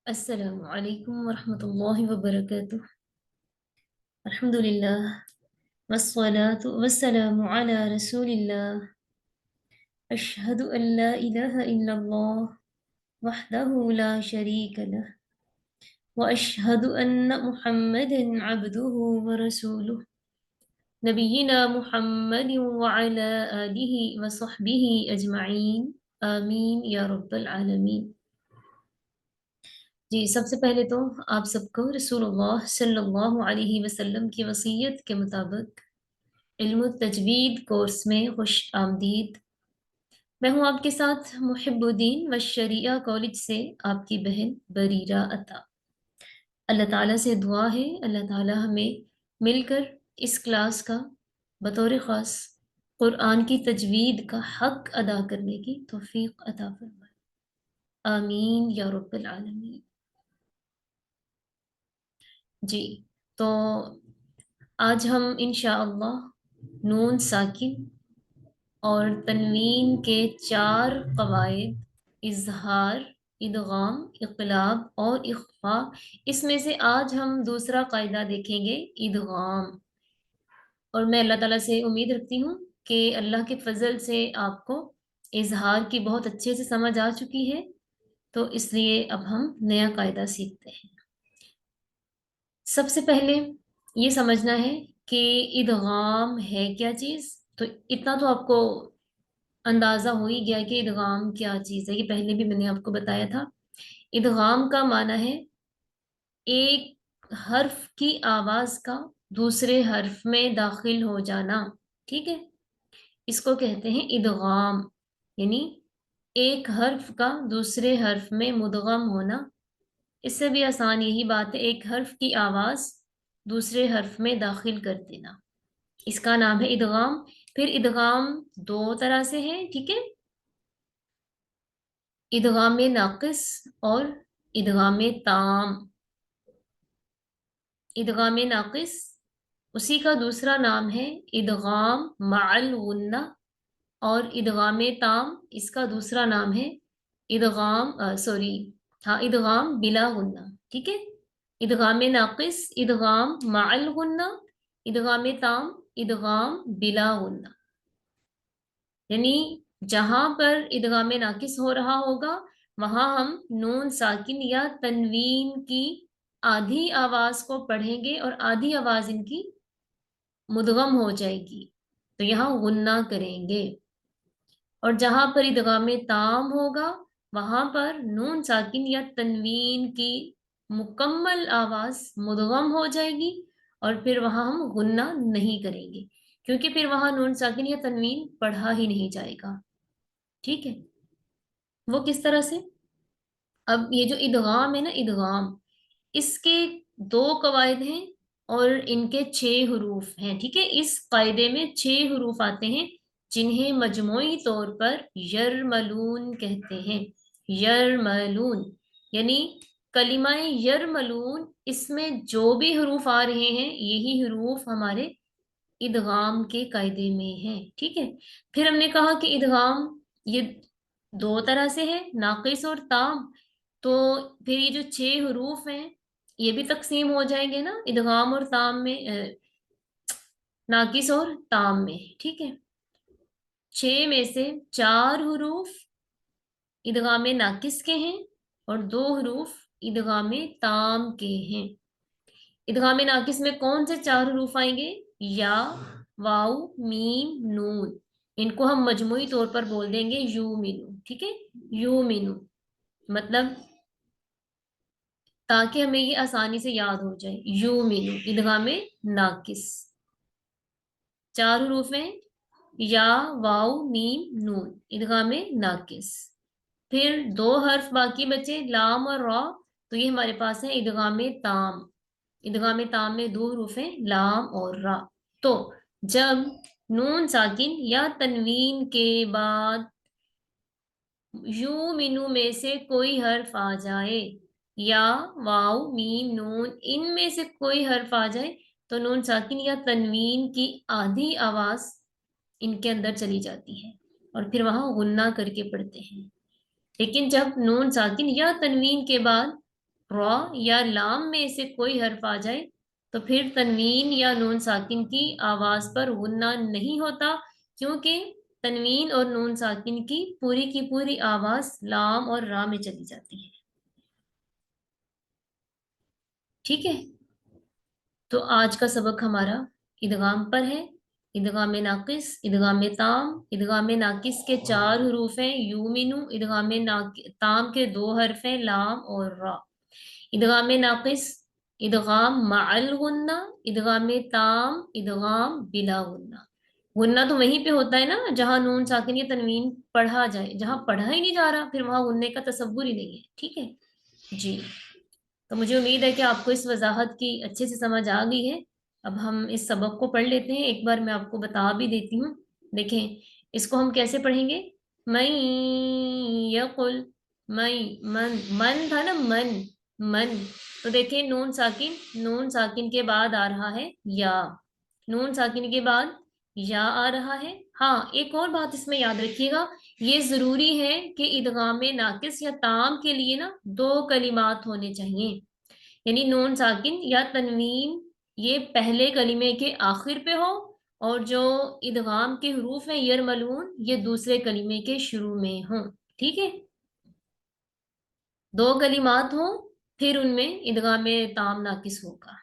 السلام علیکم ورحمۃ اللہ وبرکاتہ۔ الحمد للہ والصلاة والسلام علی رسول اللہ۔ اشہد ان لا الہ الا اللہ وحدہ لا شریک لہ واشہد ان محمدا عبدہ ورسولہ نبینا محمد وعلی آلہ وصحبہ اجمعین آمین یا رب العالمین۔ جی سب سے پہلے تو آپ سب کو رسول اللہ صلی اللہ علیہ وسلم کی وصیت کے مطابق علم التجوید کورس میں خوش آمدید۔ میں ہوں آپ کے ساتھ محب الدین و شریعہ کالج سے آپ کی بہن بریرہ عطا۔ اللہ تعالیٰ سے دعا ہے اللہ تعالیٰ ہمیں مل کر اس کلاس کا بطور خاص قرآن کی تجوید کا حق ادا کرنے کی توفیق عطا فرمائے، آمین یا رب العالمین۔ جی تو آج ہم انشاءاللہ نون ساکن اور تنوین کے 4 قواعد، اظہار، ادغام، اقلاب اور اخفاء، اس میں سے آج ہم دوسرا قاعدہ دیکھیں گے، ادغام۔ اور میں اللہ تعالیٰ سے امید رکھتی ہوں کہ اللہ کے فضل سے آپ کو اظہار کی بہت اچھے سے سمجھ آ چکی ہے، تو اس لیے اب ہم نیا قاعدہ سیکھتے ہیں۔ سب سے پہلے یہ سمجھنا ہے کہ ادغام ہے کیا چیز۔ تو اتنا تو آپ کو اندازہ ہو ہی گیا کہ ادغام کیا چیز ہے، یہ پہلے بھی میں نے آپ کو بتایا تھا۔ ادغام کا معنی ہے ایک حرف کی آواز کا دوسرے حرف میں داخل ہو جانا، ٹھیک ہے، اس کو کہتے ہیں ادغام، یعنی ایک حرف کا دوسرے حرف میں مدغم ہونا۔ اس سے بھی آسان یہی بات ہے، ایک حرف کی آواز دوسرے حرف میں داخل کر دینا، اس کا نام ہے ادغام۔ پھر ادغام 2 طرح سے ہے، ٹھیک ہے، ادغام ناقص اور ادغام تام۔ ادغام ناقص اسی کا دوسرا نام ہے ادغام مع الغنہ، اور ادغام تام اس کا دوسرا نام ہے ادغام بلا غنہ، ٹھیک ہے۔ ادغام ناقص ادغام مع الغنہ، ادغام تام ادغام بلا غنہ، یعنی جہاں پر ادغام ناقص ہو رہا ہوگا وہاں ہم نون ساکن یا تنوین کی آدھی آواز کو پڑھیں گے اور آدھی آواز ان کی مدغم ہو جائے گی، تو یہاں غنہ کریں گے۔ اور جہاں پر ادغام تام ہوگا وہاں پر نون ساکن یا تنوین کی مکمل آواز مدغم ہو جائے گی، اور پھر وہاں ہم غنہ نہیں کریں گے، کیونکہ پھر وہاں نون ساکن یا تنوین پڑھا ہی نہیں جائے گا، ٹھیک ہے۔ وہ کس طرح سے؟ اب یہ جو ادغام ہے نا، ادغام اس کے 2 قواعد ہیں اور ان کے 6 حروف ہیں، ٹھیک ہے۔ اس قاعدے میں 6 حروف آتے ہیں جنہیں مجموعی طور پر یرملون کہتے ہیں۔ یرملون یعنی کلمہ یرملون، اس میں جو بھی حروف آ رہے ہیں یہی حروف ہمارے ادغام کے قاعدے میں ہیں، ٹھیک ہے۔ پھر ہم نے کہا کہ ادغام یہ 2 طرح سے ہے، ناقص اور تام، تو پھر یہ جو 6 حروف ہیں یہ بھی تقسیم ہو جائیں گے نا ادغام اور تام میں، ناقص اور تام میں، ٹھیک ہے۔ 6 میں سے 4 حروف ادغام ناقص کے ہیں اور 2 حروف ادغام تام کے ہیں۔ ادغام ناقص میں کون سے 4 حروف آئیں گے؟ یا، واو، میم، نون، ان کو ہم مجموعی طور پر بول دیں گے یومنو، ٹھیک ہے، یومنو، مطلب تاکہ ہمیں یہ آسانی سے یاد ہو جائے، یومنو ادغام ناقص، 4 حروف ہیں، یا، واو، میم، نون، ادغام ناقص۔ پھر 2 حرف باقی بچے، لام اور را، تو یہ ہمارے پاس ہے ادغام تام۔ ادغام تام میں 2 حروف ہیں، لام اور را۔ تو جب نون ساکن یا تنوین کے بعد یومنو میں سے کوئی حرف آ جائے، یا، واو، میم، نون، ان میں سے کوئی حرف آ جائے، تو نون ساکن یا تنوین کی آدھی آواز ان کے اندر چلی جاتی ہے اور پھر وہاں غنہ کر کے پڑھتے ہیں۔ لیکن جب نون ساکن یا تنوین کے بعد را یا لام میں سے کوئی حرف آ جائے تو پھر تنوین یا نون ساکن کی آواز پر غنہ نہیں ہوتا، کیونکہ تنوین اور نون ساکن کی پوری آواز لام اور را میں چلی جاتی ہے. ٹھیک ہے، تو آج کا سبق ہمارا ادغام پر ہے. ادغام ناقص، ادغام تام. ادغام ناقص کے 4 حروف ہیں یومنو. ادغام تام کے 2 حرف ہیں لام اور را. ادغام ناقص ادغام مع الغنہ، ادغام تام ادغام بلا غنہ. غنہ تو وہیں پہ ہوتا ہے نا جہاں نون ساکن یا تنوین پڑھا جائے، جہاں پڑھا ہی نہیں جا رہا پھر وہاں غنے کا تصور ہی نہیں ہے. ٹھیک ہے جی، تو مجھے امید ہے کہ آپ کو اس وضاحت کی اچھے سے سمجھ آ گئی ہے. اب ہم اس سبق کو پڑھ لیتے ہیں. ایک بار میں آپ کو بتا بھی دیتی ہوں. دیکھیں اس کو ہم کیسے پڑھیں گے. من یقل، من تھا نا، من. تو دیکھیں نون ساکن کے بعد آ رہا ہے یا، نون ساکن کے بعد یا آ رہا ہے. ہاں ایک اور بات اس میں یاد رکھیے گا، یہ ضروری ہے کہ ادغام ناقص یا تام کے لیے نا 2 کلمات ہونے چاہیے. یعنی نون ساکن یا تنوین یہ پہلے کلمے کے آخر پہ ہو، اور جو ادغام کے حروف ہیں یرملون یہ دوسرے کلمے کے شروع میں ہوں. ٹھیک ہے، 2 کلمات ہوں پھر ان میں ادغام تام ناقص ہوگا.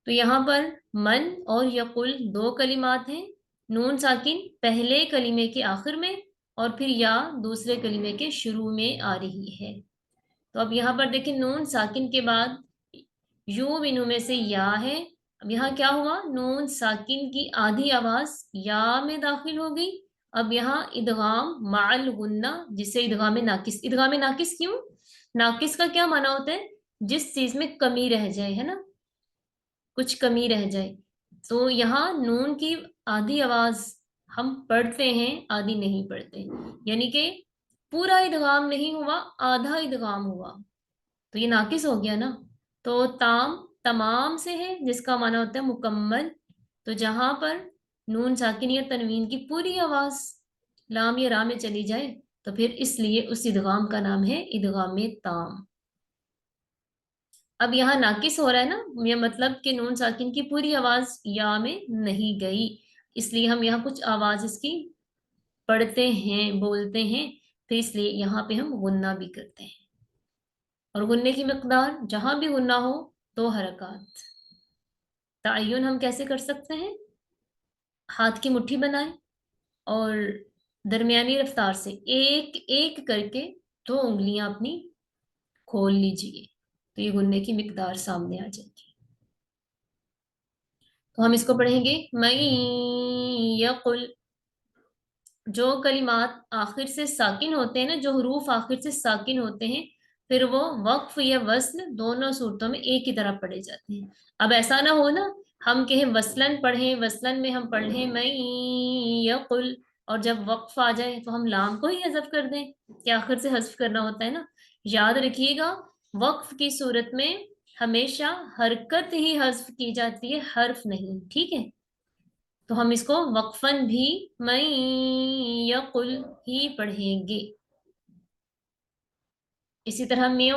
تو یہاں پر من اور یقل 2 کلمات ہیں، نون ساکن پہلے کلمے کے آخر میں اور پھر یا دوسرے کلمے کے شروع میں آ رہی ہے. تو اب یہاں پر دیکھیں نون ساکن کے بعد یو بنو میں سے یا ہے. اب یہاں کیا ہوا، نون ساکن کی آدھی آواز یا میں داخل ہو گئی. اب یہاں ادغام مع الغنہ جسے ادغام ناقص. ادغام ناقص کیوں؟ ناقص کا کیا معنی ہوتا ہے؟ جس چیز میں کمی رہ جائے، ہے نا، کچھ کمی رہ جائے. تو یہاں نون کی آدھی آواز ہم پڑھتے ہیں، آدھی نہیں پڑھتے، یعنی کہ پورا ادغام نہیں ہوا، آدھا ادغام ہوا، تو یہ ناقص ہو گیا نا. تو تام تمام سے ہے جس کا معنی ہوتا ہے مکمل. تو جہاں پر نون ساکن یا تنوین کی پوری آواز لام یا را میں چلی جائے تو پھر اس لیے اس ادغام کا نام ہے ادغام تام. اب یہاں ناقص ہو رہا ہے نا، یہ مطلب کہ نون ساکن کی پوری آواز یا میں نہیں گئی، اس لیے ہم یہاں کچھ آواز اس کی پڑھتے ہیں، بولتے ہیں، پھر اس لیے یہاں پہ ہم غنہ بھی کرتے ہیں. اور غنے کی مقدار جہاں بھی غنہ ہو 2 حرکات. تعین ہم کیسے کر سکتے ہیں، ہاتھ کی مٹھی بنائیں اور درمیانی رفتار سے ایک ایک کر کے 2 انگلیاں اپنی کھول لیجئے تو یہ غنے کی مقدار سامنے آ جائے گی. تو ہم اس کو پڑھیں گے من یقل. جو کلمات آخر سے ساکن ہوتے ہیں نا، جو حروف آخر سے ساکن ہوتے ہیں پھر وہ وقف یا وصل دونوں صورتوں میں ایک ہی طرح پڑھے جاتے ہیں. اب ایسا نہ ہو نا ہم کہیں وصلن پڑھیں، وصلن میں ہم پڑھ لیں من یقل اور جب وقف آ جائے تو ہم لام کو ہی حذف کر دیں کہ آخر سے حذف کرنا ہوتا ہے نا. یاد رکھیے گا وقف کی صورت میں ہمیشہ حرکت ہی حذف کی جاتی ہے، حرف نہیں. ٹھیک ہے، تو ہم اس کو وقفاً بھی من یقل ہی پڑھیں گے. اسی طرح من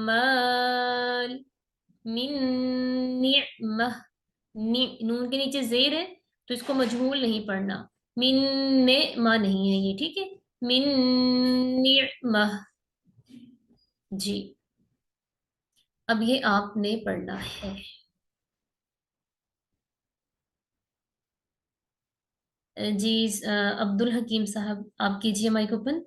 مال، من نعمہ. نون کے نیچے زیر ہے تو اس کو مجہول نہیں پڑھنا، من نعمہ نہیں ہے یہ. ٹھیک ہے، من نعمہ. جی اب یہ آپ نے پڑھنا ہے. جی عبد الحکیم صاحب آپ کیجئے مائک اوپن.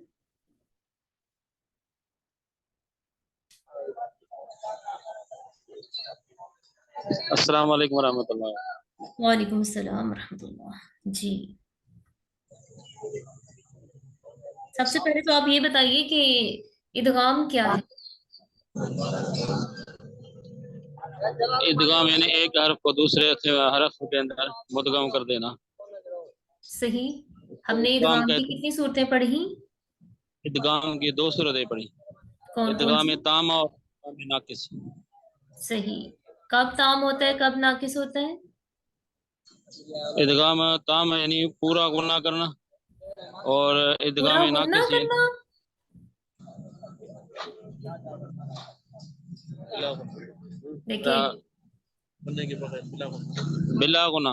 السلام علیکم ورحمۃ اللہ. وعلیکم السلام ورحمۃ اللہ. جی سب سے پہلے تو آپ یہ بتائیے کہ ادغام کیا ہے؟ ادغام یعنی ایک حرف کو دوسرے حرف کے اندر مدغم کر دینا. صحیح. ہم نے ادغام ادغام کی کتنی صورتیں پڑھی؟ ادغام کی 2 صورتیں پڑھی، کون کون ادغام سی؟ تام اور ادغام ناقص. صحیح. کب تام ہوتا ہے، کب ناقص ہوتا ہے؟ ادغام تام یعنی پورا غنہ کرنا، اور पूरा इदगाम गुन्ना नाकिस करना। देखिए, बिला गुना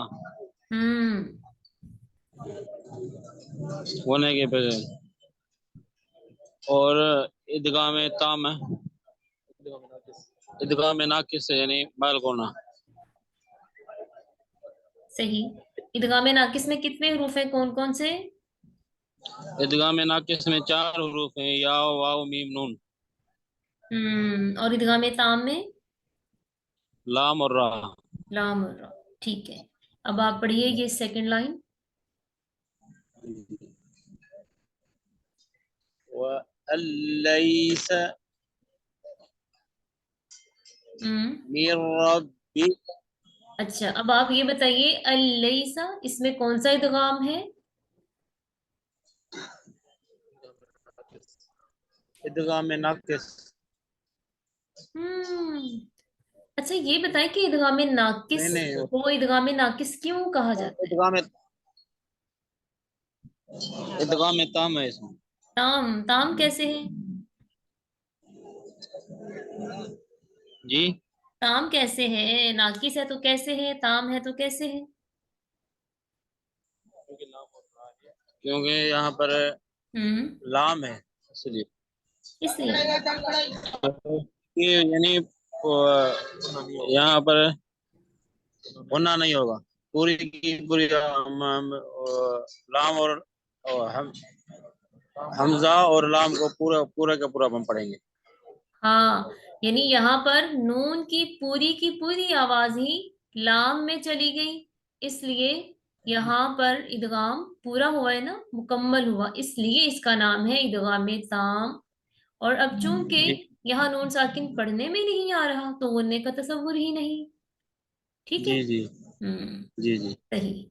होने के बजाय, और इदगाम ताम है, इदगाम नाकिस है यानी बाल गुना। सही। इदगाम नाकिस में कितने हरूफ हैं, कौन कौन से? इदगाम नाकिस में 4 हरूफ हैं, या वाव मीम नून, और इदगाम ताम में? लाम और रा। लाम और रा। ठीक है, अब आप पढ़िए ये सेकंड लाइन। वलैस मिर रब्बी। अच्छा, अब आप ये बताइए, अलैसा इसमें कौन सा इदगाम है? इदगाम नाकिस। हम्म अच्छा, ये बताएं कि इदगाम नहीं नाकिस नहीं, को इदगाम नाकिस क्यों कहा जाता है? इदगाम ताम है इसमें। ताम ताम कैसे है? जी, ताम कैसे है? नाकिस है तो कैसे है, ताम है तो कैसे है? क्योंकि यहाँ पर लाम है इसलिए। इसलिए। ये यानी यहाँ पर गुना नहीं होगा, पूरी की पूरी लाम और हमजा और लाम को पूरा पूरा का पूरा हम पढ़ेंगे। हाँ, यानी यहाँ पर नून की पूरी आवाज ही लाम में चली गई, इसलिए यहाँ पर इदगाम पूरा हुआ है ना, मुकम्मल हुआ, इसलिए इसका नाम है इदगाम ताम। और अब चूंकि जी यहाँ नून साकिन पढ़ने में नहीं आ रहा, तो गुन्ने का तसव्वुर ही नहीं। ठीक है। जी जी हम्म जी जी। सही।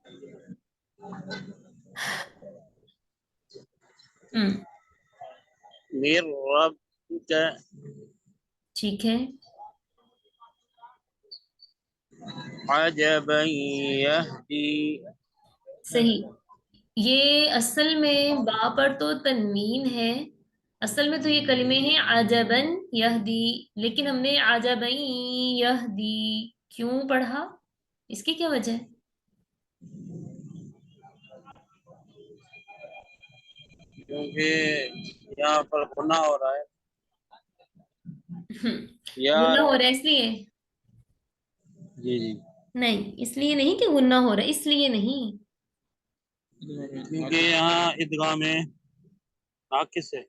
हम्म मेर रब का ठीक है। अजबन यहदी। सही। ये असल में बा पर तो तनवीन है, असल में तो ये कलिमे हैं अजबन यहदी, लेकिन हमने अजबन यहदी क्यों पढ़ा, इसकी क्या वजह है? क्योंकि यहाँ पर गुना हो रहा है। या गुन्ना हो रहा है इसलिए? जी जी, नहीं, इसलिए नहीं कि गुन्ना हो रहा है, इसलिए नहीं। क्योंकि यहाँ इदगाम नाकिस है,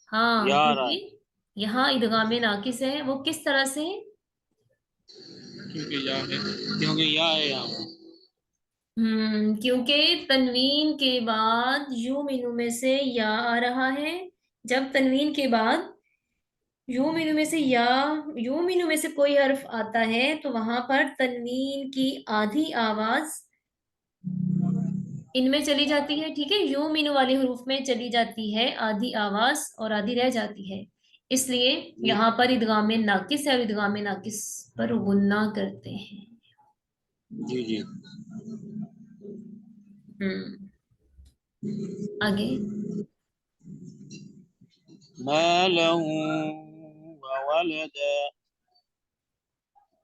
हाँ, या आ रहा है। क्योंकि यहाँ इदगाम नाकिस है, वो किस तरह से? क्योंकि या है, क्योंकि या है यहाँ पर। क्योंकि तनवीन के बाद यू मीनू में से या आ रहा है। जब तनवीन के बाद यू मीनू में से या यू मीनू में से कोई हर्फ आता है, तो वहां पर तनवीन की आधी आवाज इनमें चली जाती है, ठीक है, यू मीनू वाले हरूफ में चली जाती है आधी आवाज, और आधी रह जाती है, इसलिए जी यहाँ पर इदगाम नाकिस है, और इदगाम नाकिस पर गुन्ना करते हैं। जी जी। हम्म आगे। मालहू व वलद।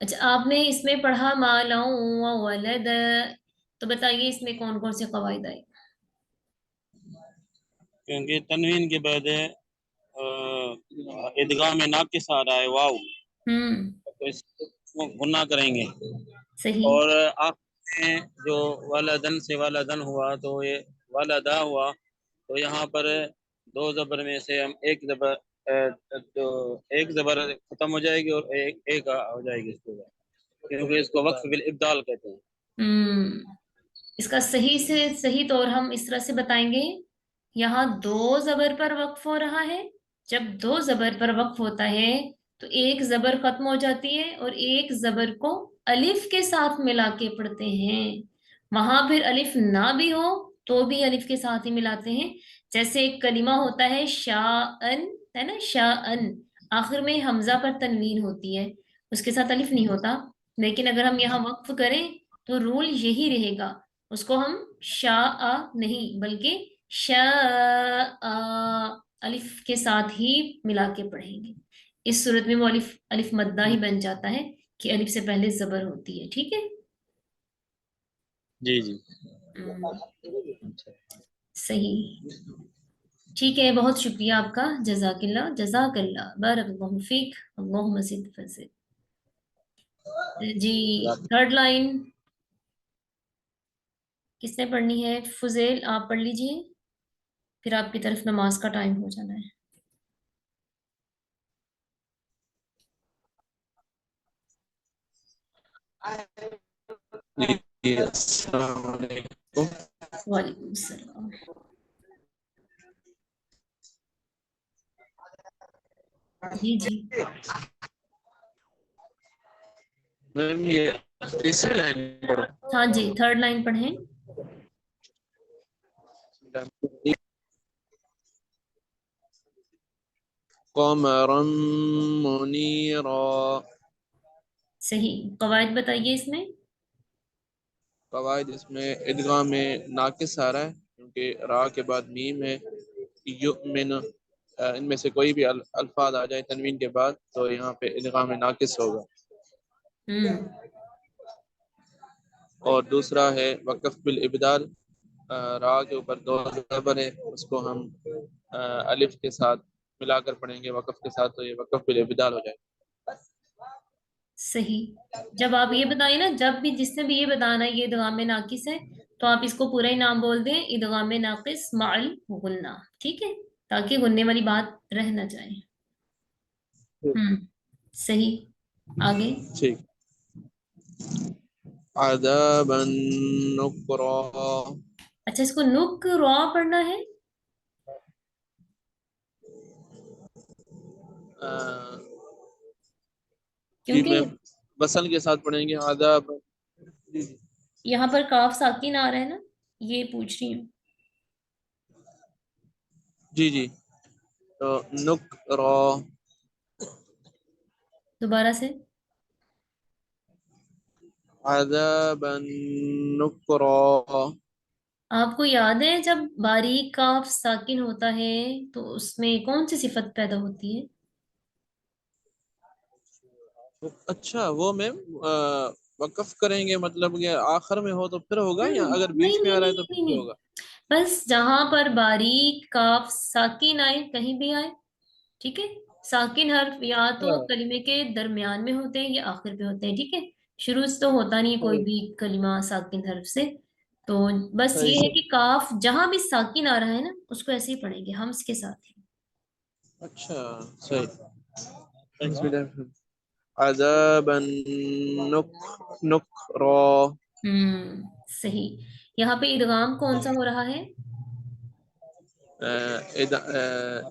अच्छा, आपने इसमें पढ़ा मालाऊ व वलद, तो बताइए इसमें कौन कौन से कवायद आए? क्योंकि तनवीन के बाद इदगाम नाकिस आ रहा है वाव, हम्म तो इसको गुना करेंगे। सही। और आखिर में जो वलदन से वलदन हुआ, तो ये वलदा हुआ, तो यहाँ पर 2 जबर में से हम तो एक जबर खत्म हो जाएगी और एक हो जाएगी इसके बाद, क्योंकि इसको वक्फ बिल इब्दाल कहते हैं। हम्म इसका सही से सही तौर हम इस तरह से बताएंगे, यहाँ दो जबर पर वक्फ हो रहा है। जब दो जबर पर वक्फ होता है, तो एक जबर खत्म हो जाती है, और एक जबर को अलिफ के साथ मिला के पढ़ते हैं। वहां फिर अलिफ ना भी हो तो भी अलिफ के साथ ही मिलाते हैं। जैसे एक कलिमा होता है शाअन, है ना, शाअन, आखिर में हमजा पर तनवीन होती है, उसके साथ अलिफ नहीं होता। लेकिन अगर हम यहाँ वक्फ करें, तो रूल यही रहेगा, उसको हम शाह नहीं बल्कि शाअ, अलिफ के साथ ही मिला के पढ़ेंगे। इस सूरत में वो अलिफ अलिफ मद्दा ही बन जाता है कि अलिफ से पहले जबर होती है, ठीक है। जी जी। हम्म, सही। ठीक है, बहुत शुक्रिया आपका, जजाकिल्ला जजाकल्ला बारकल्लाहु फीक, अल्लाहुम्मा ज़िद फज़िद। जी, थर्ड लाइन किसने पढ़नी है? फुजेल आप पढ़ लीजिए, फिर आपकी तरफ नमाज का टाइम हो जाना है। जी जी, अस्सलाम वालेकुम। वालेकुम सलाम। जी जी। मैम ये तीसरी लाइन पढ़ो। हाँ जी, थर्ड लाइन पढ़ें। कमरम मुनीरा। सही। कवायद बताइए इसमें। कवायद इसमें इदगाम में नाकिस आ रहा है क्योंकि रा के बाद मीम है। युमिन, इनमें से कोई भी अल्फाज आ जाए तनवीन के बाद तो यहाँ पे इदगाम में नाकिस होगा। हम्म। और दूसरा है वक़फ़ बिल इब्दाल, रा के ऊपर दो ज़बर है, उसको हम अलिफ के साथ मिलाकर पढ़ेंगे वक़फ़ के साथ, तो ये वक़फ़ बिल इब्दाल हो जाएगा। सही। जब आप ये बताइए ना, जब भी जिसने भी ये बताना है ये इदगाम में नाकिस है, तो आप इसको पूरा ही नाम बोल दें, इदगाम में नाकिस माल गुन्ना, ठीक है, ताकि गुन्ने वाली बात रह ना जाए। हम्म, सही। आगे। ठीक। अज़ाबन नुक्रा। अच्छा, इसको नुक रॉ पढ़ना है, अ, जी क्योंकि मैम, वसल के साथ पढ़ेंगे अज़ाब। जी जी। यहाँ पर काफ साकिन आ रहा है ना, ये पूछ रही हूँ। जी जी, तो नुक्रा। दोबारा से। अज़ाबन नुक्रा। आपको याद है जब बारीक काफ साकिन होता है तो उसमें कौन सी सिफत पैदा होती है? अच्छा वो मैम, वक़फ़ करेंगे मतलब कि आखिर में हो तो फिर होगा, या अगर नहीं बीच में नहीं आ रहा नहीं है तो नहीं फिर नहीं, होगा? बस जहां पर बारीक काफ साकिन आए, कहीं भी आए, ठीक है। साकिन हर्फ या तो अच्छा। कलिमे के दरमियान में होते हैं या आखिर पे होते हैं, ठीक है। शुरू से तो होता नहीं कोई सही भी कलिमा साकिन हर्फ से। तो बस सही ये है सही। कि काफ जहां भी साकिन आ रहा है ना, उसको ऐसे ही पढ़ेंगे हम्स के साथ ही। अच्छा सही। अज़ाबन नुक नुक्रा। सही। यहाँ पे इदगाम कौन सा हो रहा है?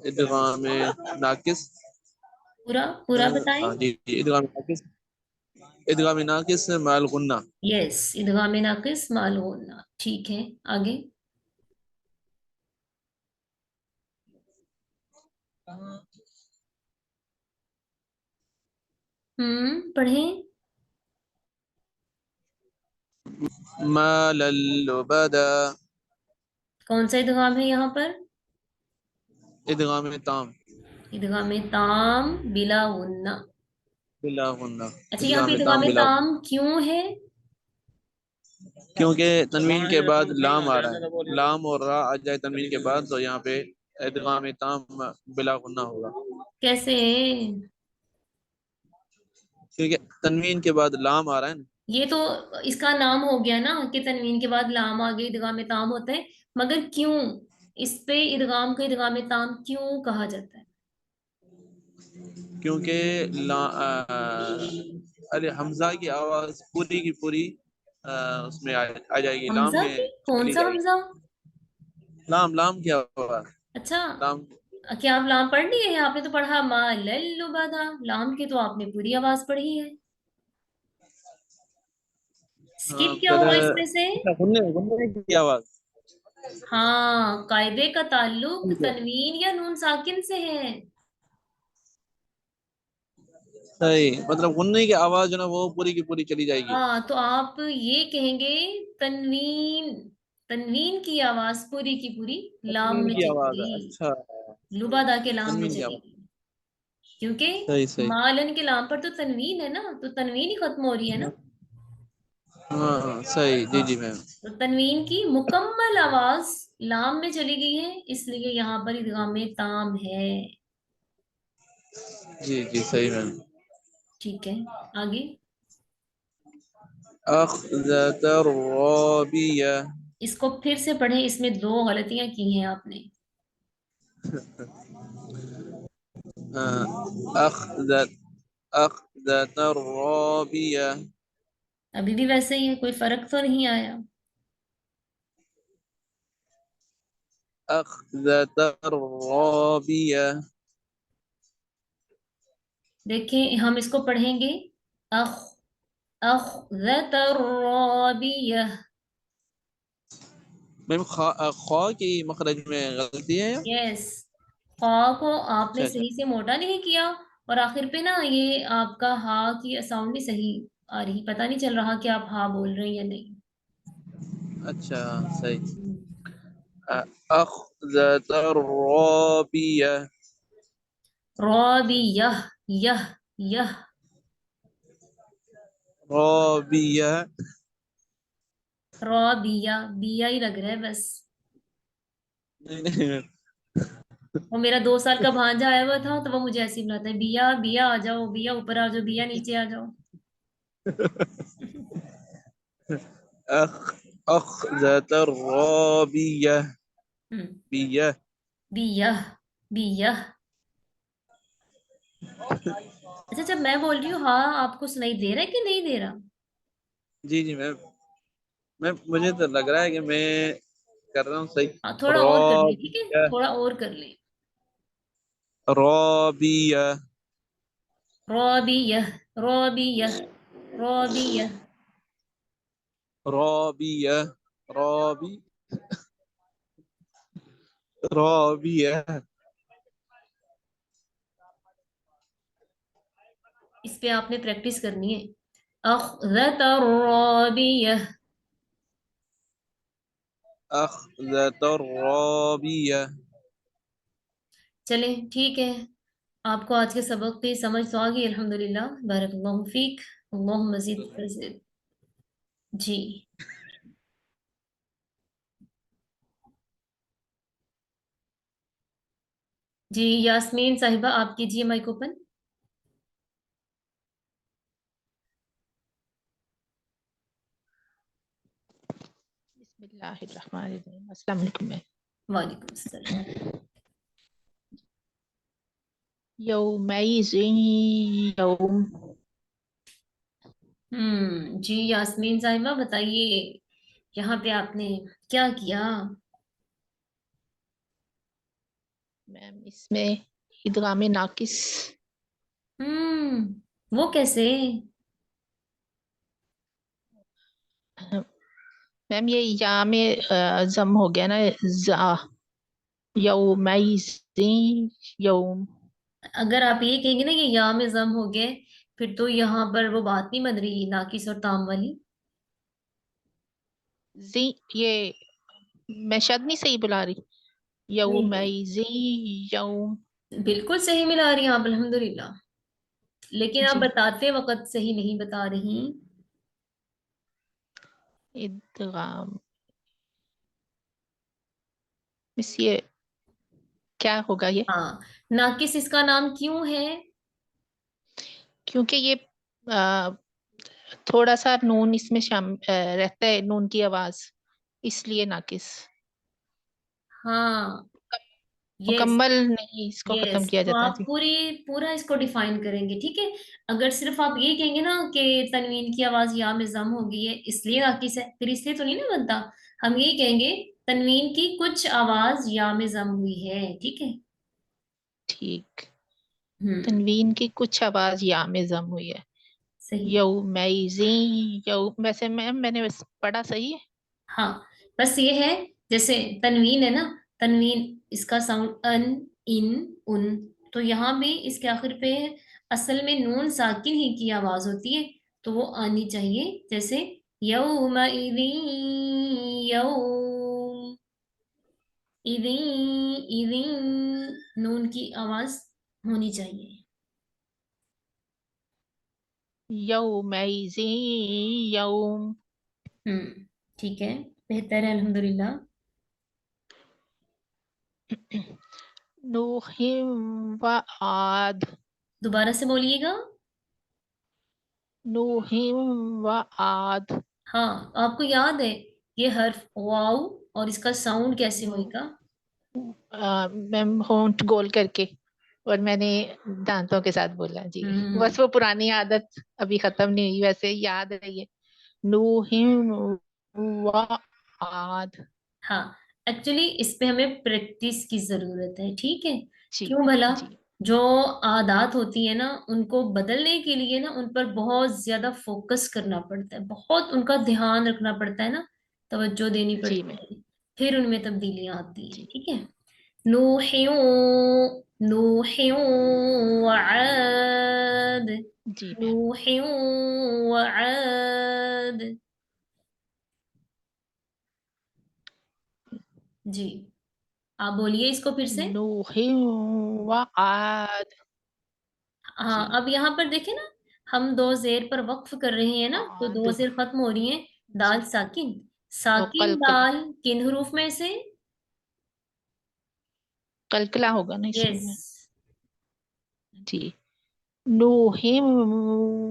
इदगाम नाकिस। पूरा पूरा बताएं। हाँ जी जी, इदगाम नाकिस। इदगाम नाकिस माल गुन्ना। यस, इदगाम नाकिस माल होना, ठीक है। आगे। पढ़ें। माल लुबदा। कौन सा इदगाम है यहाँ पर? इदगाम ताम इदगाम ताम बिला गुन्ना। बिला गुन्ना। अच्छा, यहाँ पे इदगाम इदगाम ताम बिला गुन्ना, ताम क्यों है? क्योंकि तनवीन के बाद लाम आ रहा है, लाम और रा आ जाए तनवीन के बाद तो यहाँ पे इदगाम ताम बिला गुन्ना होगा। कैसे? क्योंकि तनवीन के बाद लाम आ रहा है ना। ये तो इसका नाम हो गया ना कि तनवीन के बाद लाम आ गई, इदगाम ताम होता है। मगर क्यों इस पे इदगाम को इदगाम ताम क्यों कहा जाता है? क्योंकि अरे हमजा की आवाज पूरी की पूरी उसमें आ जाएगी, लाम हमजा में की? कौन चली सा जाएगी। हमजा? लाम लाम की आवाज। अच्छा, लाम। क्या आप लाम पढ़ लिए हैं? आपने तो पढ़ा मा लल्लुबदा, लाम की तो आपने पूरी आवाज पढ़ी है। हाँ स्किप क्या फिर हुआ इसमें से? अच्छा, गुन्ने गुन्ने की आवाज। हाँ, कायदे का ताल्लुक तनवीन या नून साकिन से है। सही, मतलब गुन्ने की आवाज जो ना वो पूरी की पूरी चली जाएगी। हाँ, तो आप ये कहेंगे तनवीन, تنوین کی آواز پوری کی پوری لام تنوین میں کی چلی آواز ہے، گئی، اچھا لبادا کے لام میں تنوین کی چلی آواز، گئی، کیونکہ صحیح صحیح، مالن کے لام پر تو تنوین ہے نا، تو تنوین ہی ختم ہو رہی ہے نا. ہاں صحیح، جی ہاں جی میم، تو تنوین کی مکمل آواز لام میں چلی گئی ہے، اس لیے یہاں پر ادغام تام ہے. جی جی صحیح میم. ٹھیک ہے آگے. أخذت الرابية. اس کو پھر سے پڑھیں، اس میں 2 غلطیاں کی ہیں آپ نے. أخذت أخذت الرابية. ابھی بھی ویسے ہی ہے، کوئی فرق تو نہیں آیا. أخذت الرابية. دیکھیں ہم اس کو پڑھیں گے اخذت الرابیہ. میم خا کی مخرج میں غلطی ہے. یس، خواہ کو آپ نے اچھا اچھا، صحیح سے موٹا نہیں کیا، اور آخر پہ نا یہ آپ کا ہا کی ساؤنڈ نہیں صحیح آ رہی، پتہ نہیں چل رہا کہ آپ ہا بول رہے ہیں یا نہیں. اچھا صحیح. أخذت الرابية. رابیہ، یہ یہ رابية. رابیہ، بیا ہی لگ رہا ہے بس. وہ میرا 2 سال کا بھانجا آیا ہوا تھا تو وہ مجھے ایسے ہی بلاتا ہے، بیا بیا آ جاؤ، بیا اوپر آ جاؤ، بیا نیچے آ جاؤ. أخذت الرابية. ہم، بية. بیا بیا. اچھا جب میں بول رہی ہوں ہاں آپ کو سنائی دے رہا ہے کہ نہیں دے رہا؟ جی جی میم مجھے تو لگ رہا ہے کہ میں کر رہا ہوں صحیح. ہاں تھوڑا اور کر لیں، ٹھیک ہے رابية. تھوڑا اور کر لیں. رابية. رابیہ رابیہ رابیہ. رابية. رابية. اس پہ آپ نے پریکٹس کرنی ہے. اخذت الرابیہ. أخذت الرابية. چلیں ٹھیک ہے، آپ کو آج کے سبق کی سمجھ تو آ گئی الحمدللہ. بارک اللہ فیک، اللہم مزید فضل. جی جی یاسمین صاحبہ آپ کیجیے مائک اوپن. بسم اللہ الرحمن الرحیم. السلام علیکم. وعلیکم السلام. یومئذ یوم. جی یاسمین صاحبہ بتائیے یہاں پہ آپ نے کیا کیا؟ میم اس میں ادغام ناقص. وہ کیسے؟ میم یہ یا میں ضم ہو گیا نا، زا. یومئذ یوم. اگر آپ یہ کہیں گے نا کہ یا میں ضم ہو گئے، پھر تو یہاں پر وہ بات نہیں بن رہی ناقص اور تام والی. زی یہ میں شد نہیں صحیح بلا رہی. یومئذ یوم. بالکل صحیح ملا رہی ہیں آپ الحمدللہ، لیکن آپ جی بتاتے وقت صحیح نہیں بتا رہی. ادغام مس یہ کیا ہوگا یہ؟ ہاں ناقص اس کا نام کیوں ہے؟ کیونکہ یہ تھوڑا سا نون اس میں رہتا ہے، نون کی آواز، اس لیے ناقص. ہاں یس مکمل نہیں اس کو ختم یس، کیا تو جاتا ہے. آپ جی پورا اس کو ڈیفائن کریں گے، ٹھیک ہے. اگر صرف آپ یہ کہیں گے نا کہ تنوین کی آواز یا میں ضم ہو گئی ہے اس لیے ناقص ہے، پھر اس لیے تو نہیں نا بنتا. ہم یہی کہیں گے تنوین کی کچھ آواز یا میں ضم ہوئی ہے، ٹھیک ہے. ٹھیک. ہم تنوین کی کچھ آواز یا میں ضم ہوئی ہے. صحیح. یومئذ یوم. ویسے میم میں نے پڑھا صحیح ہے. ہاں بس یہ ہے جیسے تنوین ہے نا، تنوین اس کا ساؤنڈ ان تو یہاں بھی اس کے آخر پہ اصل میں نون ساکن ہی کی آواز ہوتی ہے، تو وہ آنی چاہیے. جیسے یومئذ इदिन इदिन नून की आवाज होनी चाहिए। यौमैज़ि यौम ठीक है, बेहतर है अल्हम्दुलिल्लाह। नूहिम व आद दोबारा से बोलिएगा। नूहिम व आद हाँ, आपको याद है ये हर्फ वाव और इसका साउंड कैसे होएगा? मैम होंठ गोल करके और मैंने दांतों के साथ बोला जी। हम्म बस वो पुरानी आदत अभी खत्म नहीं हुई, वैसे याद है ये। नूहिम व आद। हाँ, एक्चुअली इस पे हमें प्रैक्टिस की जरूरत है, ठीक है? जी क्यों भला? जी जो आदत होती है ना, उनको बदलने के लिए ना उन पर बहुत ज्यादा फोकस करना पड़ता है, बहुत उनका ध्यान रखना पड़ता है ना, तवज्जो देनी जी पड़ती मैम। है, फिर उनमें तब्दीलियां आती हैं, जी ठीक है? नूह्यू नूह्यू वआद जी मैम। नूह्यू वआद। जी, आप बोलिए इसको फिर से। नूहिम व आद। हाँ, जी अब यहाँ पर देखें ना, हम दो जेर पर वक्फ कर रहे हैं ना, तो आद। दो जेर खत्म हो रही हैं। दाल जी साकिन, वो साकिन कलकला। दाल किन हरूफ में से? कलकला होगा ना इसमें यस, में। जी नूहिम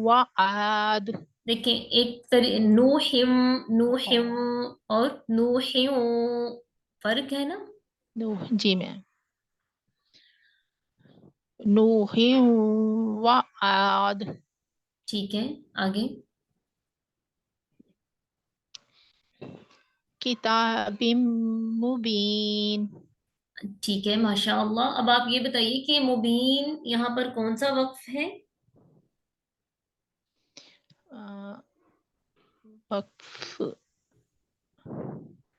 व आद। देखें एक तरी नूहिम, नूहिम और नूहिम, फर्क है ना? नूह जी मैम। नूहिम व आद ठीक है, आगे। किताबिम मुबीन। ठीक है, माशाअल्लाह। अब आप ये बताइए कि मुबीन यहाँ पर कौन सा वक्फ है? अ, वक्फ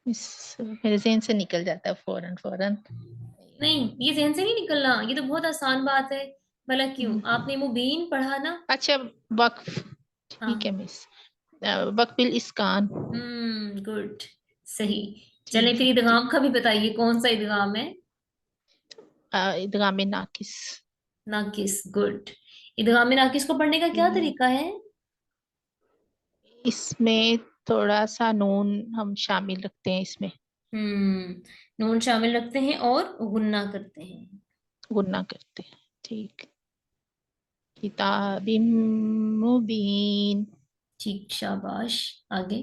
मेरे ज़हन से निकल जाता है फौरन फौरन। नहीं, ये जहन से नहीं निकलना, ये तो बहुत आसान बात है। भला क्यों? हम्म, आपने मुबीन पढ़ा ना? अच्छा वक्फ। ठीक है हाँ। मिस। वक्फिल इस्कान। गुड, सही। जी चलें फिर जी। इदगाम का भी बताइए, कौन सा इदगाम है? इदगाम नाकिस। नाकिस, गुड। इदगाम नाकिस को पढ़ने का क्या हम्म, तरीका है? इसमें थोड़ा सा नून हम शामिल रखते हैं इसमें। नून शामिल रखते हैं और गुन्ना करते हैं। गुन्ना करते हैं। ठीक। किताबिम मुबीन। ठीक, शाबाश। आगे।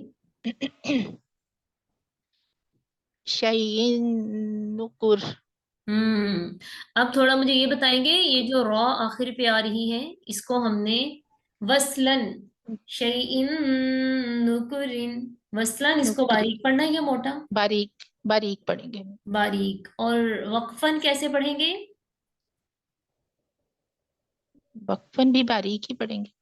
शयइन नुकुर। हम्म अब थोड़ा मुझे ये बताएंगे, ये जो रॉ आखिर पे आ रही है, इसको हमने वसलन, शैइन नुकुरिन, वसलन, इसको नुकुर बारीक पढ़ना है या मोटा? बारीक बारीक पढ़ेंगे। बारीक। और वक्फन कैसे पढ़ेंगे? वक्फन भी बारीक ही पढ़ेंगे।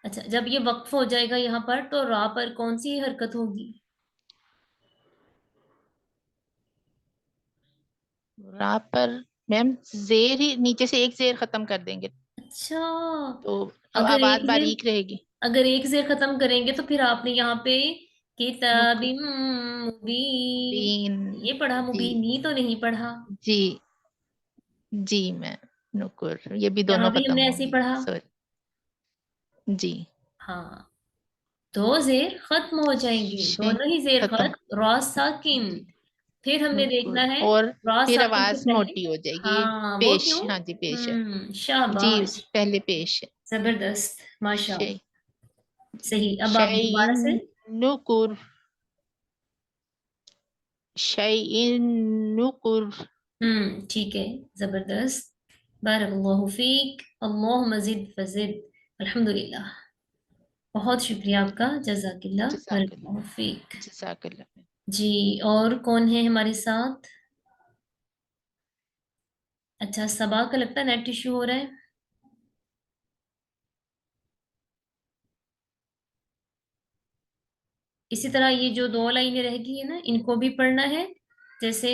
अच्छा, जब ये वक्फ हो जाएगा यहाँ पर, तो रा पर कौन सी हरकत होगी? रा पर मैम जेर ही नीचे से एक जेर खत्म कर देंगे अच्छा, तो अब अगर आवाज एक जेर बारीक रहेगी। अगर एक जेर खत्म करेंगे तो फिर आपने यहाँ पे नुकुर किताबिम मुबीन, बीन। ये पढ़ा, जी मुबीन ही तो नहीं पढ़ा। जी जी मैम नुकुर ये भी यहाँ दोनों भी खत्म हमने ऐसे ही होंगी पढ़ा। सॉरी। जी हाँ, दो जेर खत्म हो जाएंगे, शे दोनों ही जेर खत्म। खत्म, रॉ साकिन। जी फिर हमने देखना नुकुर है और रॉ फिर साकिन से आवाज पहले। मोटी हो जाएगी। हाँ, वो पेश क्यों? हाँ जी पेश है। जी शाबाश, पहले पेश है। जबरदस्त, शे माशाअल्लाह। सही, अब आप दोबारा शैइन से। नुकुर शैइन नुकुर। ठीक है, जबरदस्त। बारकल्लाहु फीक, अल्लाह मजिद फजिद। अल्हम्दुलिल्लाह, बहुत शुक्रिया आपका, जज़ाकिल्लाह, जज़ाकल्लाह बारकल्लाहु फीक। जज़ाकल्लाह। जी, और कौन है हमारे साथ? अच्छा, सबा का लगता है नेट इश्यू हो रहा है। इसी तरह ये जो दो लाइनें रह गई है ना, इनको भी पढ़ना है। जैसे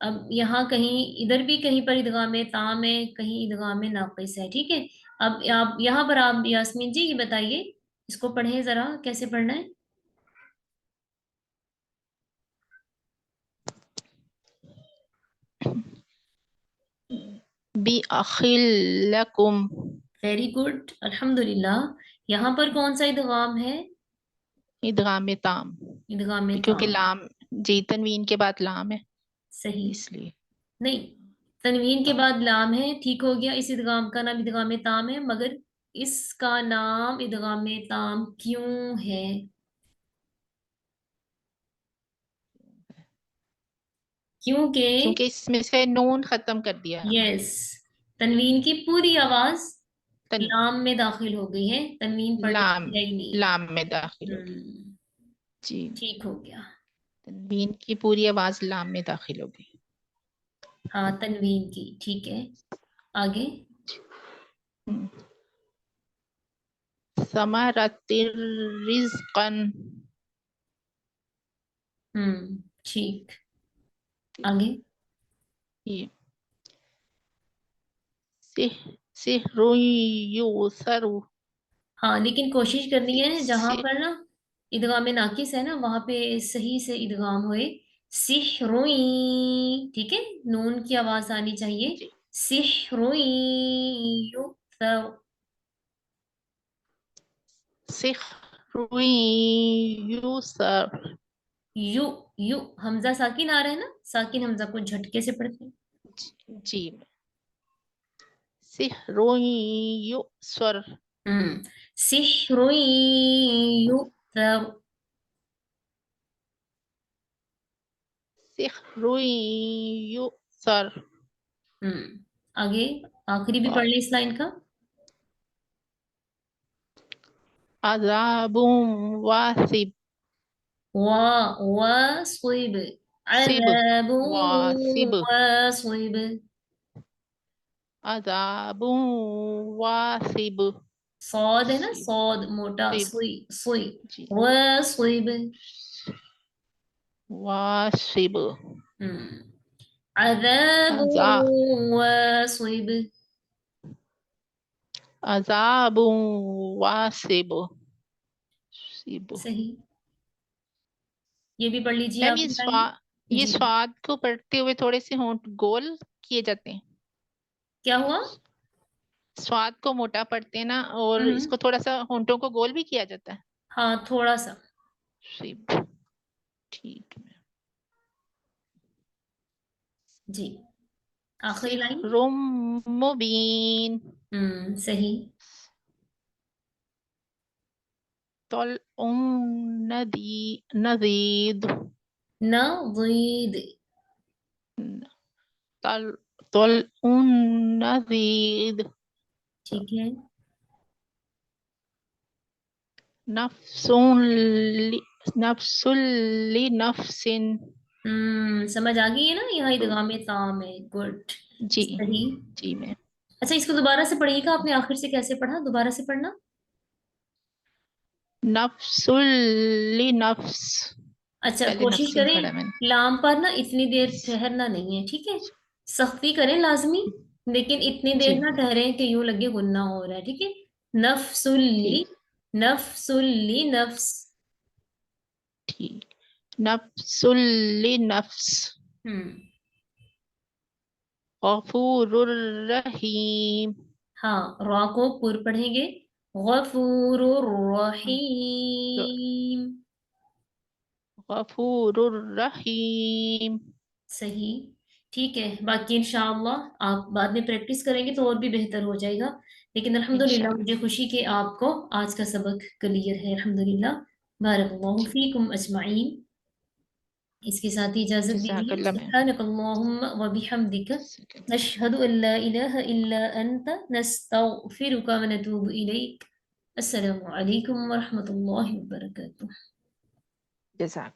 अब यहाँ कहीं, इधर भी कहीं पर इदगाम ताम है, कहीं इदगाम नाकिस है, ठीक है? अब आप यहाँ पर, आप यास्मीन जी ये बताइए, इसको पढ़ें जरा, कैसे पढ़ना है? بأخل لكم. वेरी गुड, अल्हम्दुलिल्लाह. यहाँ पर कौन सा इदगाम है? इदगाम ताम, इदगाम क्योंकि ताम. लाम जी तनवीन के बाद लाम है सही. इसलिए. नहीं, तनवीन के बाद लाम है, ठीक हो गया. इस इदगाम का नाम इदगाम ताम है, मगर इसका नाम इदगाम ताम क्यों है? क्योंकि क्योंकि इसमें से नून खत्म कर दिया. यस, तनवीन की पूरी आवाज तन, लाम में दाखिल हो गई है, तनवीन पढ़ने लाम की ही नहीं. लाम में दाखिल हो गई. हम्म, जी, ठीक हो गया. तनवीन की पूरी आवाज लाम में दाखिल हो गई. हाँ, तनवीन की, ठीक है. आगे. समरतिर रिज़्क़न. ठीक. आगे. ये सिहरुन युसरु. हाँ, लेकिन कोशिश करनी है जहां सि- पर ना इदगाम नाकिस है ना, वहां पे सही से इदगाम होए. सिहरुई, ठीक है, नून की आवाज आनी चाहिए. जी, सिहरुई युसर. सिहरुन युसर. यू यू हमजा साकिन आ रहा है ना, साकिन हमजा को झटके से पढ़ते हैं. जी, सिहरुन युसर. सिहरुई युसर. सिहरुन युसर. आगे. आखिरी भी पढ़ ले इस लाइन का. अज़ाबुन वासिब. वासिब. सिब अज़ाबु वासिब. वासिब. अज़ाबुन वासिब. सौद है ना, सिब सौद मोटा, सिब. सुई सुई. जी, वासिब. वासिब. अज़ाबु अज़ा वासिब. अज़ाबुन वासिब. सिब. सही. ये भी पढ़ लीजिए मैम आप ये लाइन. ये जी, स्वाद को पढ़ते हुए थोड़े से होंठ गोल किए जाते हैं. क्या हुआ? स्वाद को मोटा पढ़ते हैं ना, और हम्म, इसको थोड़ा सा होंठों को गोल भी किया जाता है. हाँ, थोड़ा सा. सिब. ठीक है. जी, आखिरी लाइन. सिहरुम मुबीन. सही. तल नदीद. नज़ीद. तल तल नदीद. ठीक है. नफ्सुन लि नफ्सुल लि नफ्सिन. समझ आ गई है ना, यहाँ इदगाम ताम है. गुड. जी, सही. जी मैम. अच्छा, इसको दोबारा से पढ़िएगा. आपने आखिर से कैसे पढ़ा? दोबारा से पढ़ना. नफ्सुल लि नफ्स. अच्छा, पहले कोशिश नफ्सिन करें पढ़ा मैंने. लाम पर ना इतनी देर ठहरना नहीं है, ठीक है. सख्ती करें लाजमी, लेकिन इतनी देर जी, ना ठहरे कि यूं लगे गुन्ना हो रहा है, ठीक है. नफ्सुल्ली. ठीक, नफ्सुल्ली नफ्स. ठीक. नफ्सुल लि नफ्स. हम्म. गफूरुर रहीम. हाँ, रा को पुर पढ़ेंगे. गफूरुर हाँ, रहीम. गफूरुर रहीम. सही. ठीक है, बाकी इंशाअल्लाह आप बाद में प्रैक्टिस करेंगे तो और भी बेहतर हो जाएगा. लेकिन अल्हम्दुलिल्लाह, इंशाल्लाह. मुझे खुशी कि आपको आज का सबक क्लियर है, अल्हम्दुलिल्लाह. बारकल्लाहु जी, फीकुम अजमाइन. इसके साथ ही इजाजत दीजिए. जज़ाकल्लाह मैम. सुब्हानकल्लाहुम्मा व बिहम्दिक नशहदु अल्ला इलाहा इल्ला अंत नस्तगफिरुका व नतूबु इलैक. अस्सलामु अलैकुम व रहमतुल्लाहि व बरकातुहू. जज़ाक